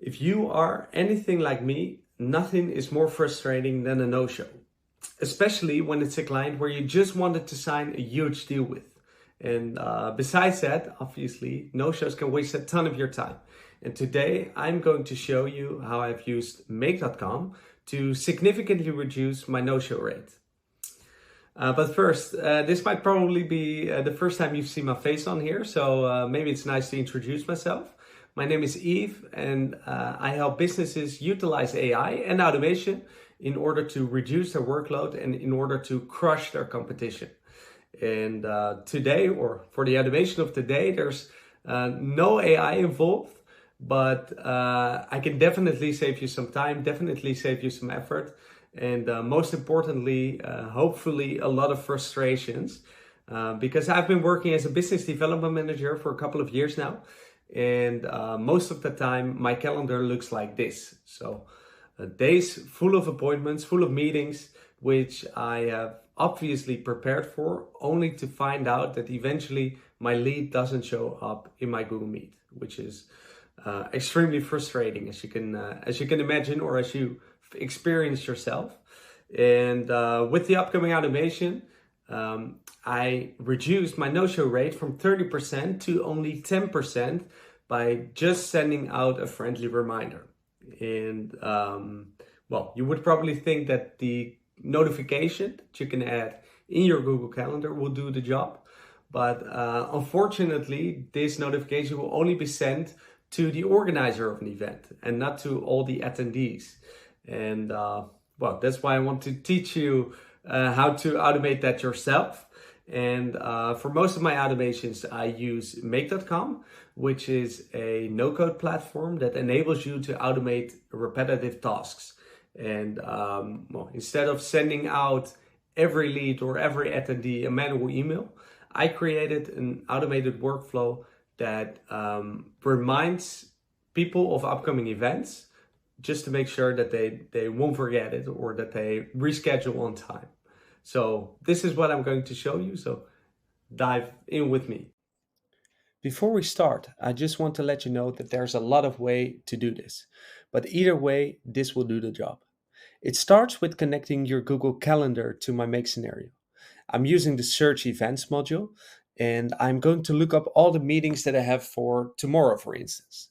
If you are anything like me, nothing is more frustrating than a no-show, especially when it's a client where you just wanted to sign a huge deal with. And besides that, obviously, no-shows can waste a ton of your time. And today I'm going to show you how I've used Make.com to significantly reduce my no-show rate. But first, this might probably be the first time you've seen my face on here, so maybe it's nice to introduce myself. My name is Yves, and I help businesses utilize AI and automation in order to reduce their workload and in order to crush their competition. And today, or for the automation of today, there's no AI involved, but I can definitely save you some time, definitely save you some effort, and most importantly, hopefully a lot of frustrations, because I've been working as a business development manager for a couple of years now, and most of the time my calendar looks like this. So days full of appointments, full of meetings, which I have obviously prepared for, only to find out that eventually my lead doesn't show up in my Google Meet, which is extremely frustrating, as you can imagine, or as you experienced yourself. And with the upcoming automation, I reduced my no-show rate from 30% to only 10% by just sending out a friendly reminder. And well, you would probably think that the notification that you can add in your Google Calendar will do the job. But unfortunately, this notification will only be sent to the organizer of an event and not to all the attendees. And well, that's why I want to teach you how to automate that yourself. And for most of my automations, I use Make.com, which is a no-code platform that enables you to automate repetitive tasks. And well, instead of sending out every lead or every attendee a manual email, I created an automated workflow that reminds people of upcoming events, just to make sure that they won't forget it or that they reschedule on time. So this is what I'm going to show you, so dive in with me. Before we start, I just want to let you know that there's a lot of way to do this, but either way, this will do the job. It starts with connecting your Google Calendar to my Make scenario. I'm using the search events module, and I'm going to look up all the meetings that I have for tomorrow, for instance.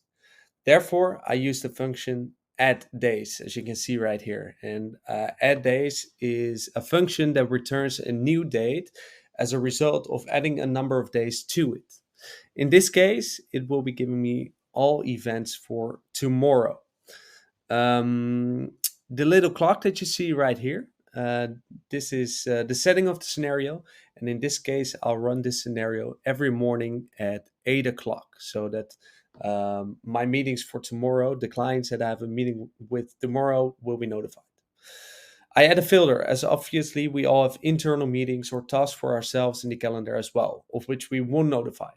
Therefore, I use the function add days, as you can see right here. And add days is a function that returns a new date as a result of adding a number of days to it. In this case, it will be giving me all events for tomorrow. The little clock that you see right here, this is the setting of the scenario. And in this case, I'll run this scenario every morning at 8 o'clock, so that my meetings for tomorrow, the clients that I have a meeting with tomorrow, will be notified. I add a filter, as obviously we all have internal meetings or tasks for ourselves in the calendar as well, of which we won't notify.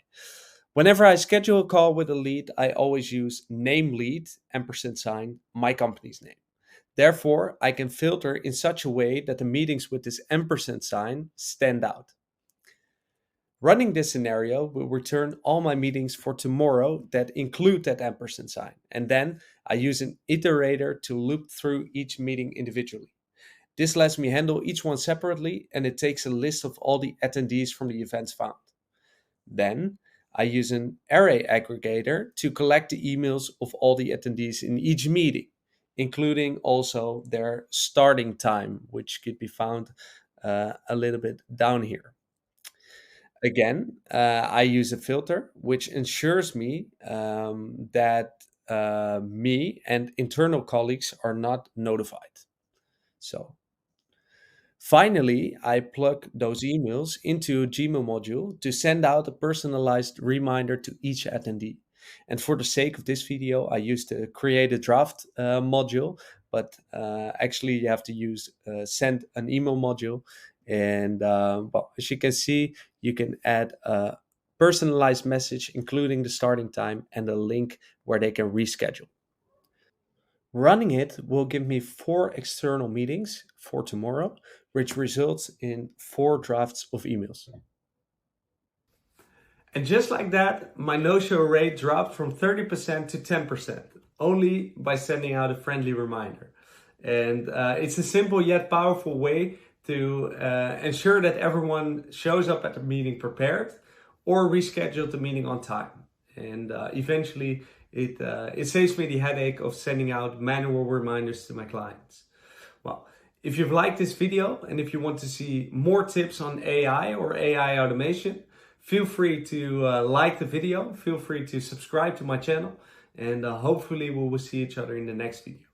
Whenever I schedule a call with a lead, I always use name lead, ampersand sign, my company's name. Therefore, I can filter in such a way that the meetings with this ampersand sign stand out. Running this scenario will return all my meetings for tomorrow that include that ampersand sign. And then I use an iterator to loop through each meeting individually. This lets me handle each one separately, and it takes a list of all the attendees from the events found. Then I use an array aggregator to collect the emails of all the attendees in each meeting, including also their starting time, which could be found a little bit down here. Again, I use a filter which ensures me that me and internal colleagues are not notified. So finally, I plug those emails into a Gmail module to send out a personalized reminder to each attendee. And for the sake of this video, I used the create a draft module, but actually you have to use send an email module. And well, as you can see, you can add a personalized message, including the starting time and a link where they can reschedule. Running it will give me 4 external meetings for tomorrow, which results in 4 drafts of emails. And just like that, my no-show rate dropped from 30% to 10%. only by sending out a friendly reminder. And it's a simple yet powerful way to ensure that everyone shows up at the meeting prepared or reschedule the meeting on time. And eventually it saves me the headache of sending out manual reminders to my clients. Well, if you've liked this video and if you want to see more tips on AI or AI automation, feel free to like the video, feel free to subscribe to my channel, and hopefully we will see each other in the next video.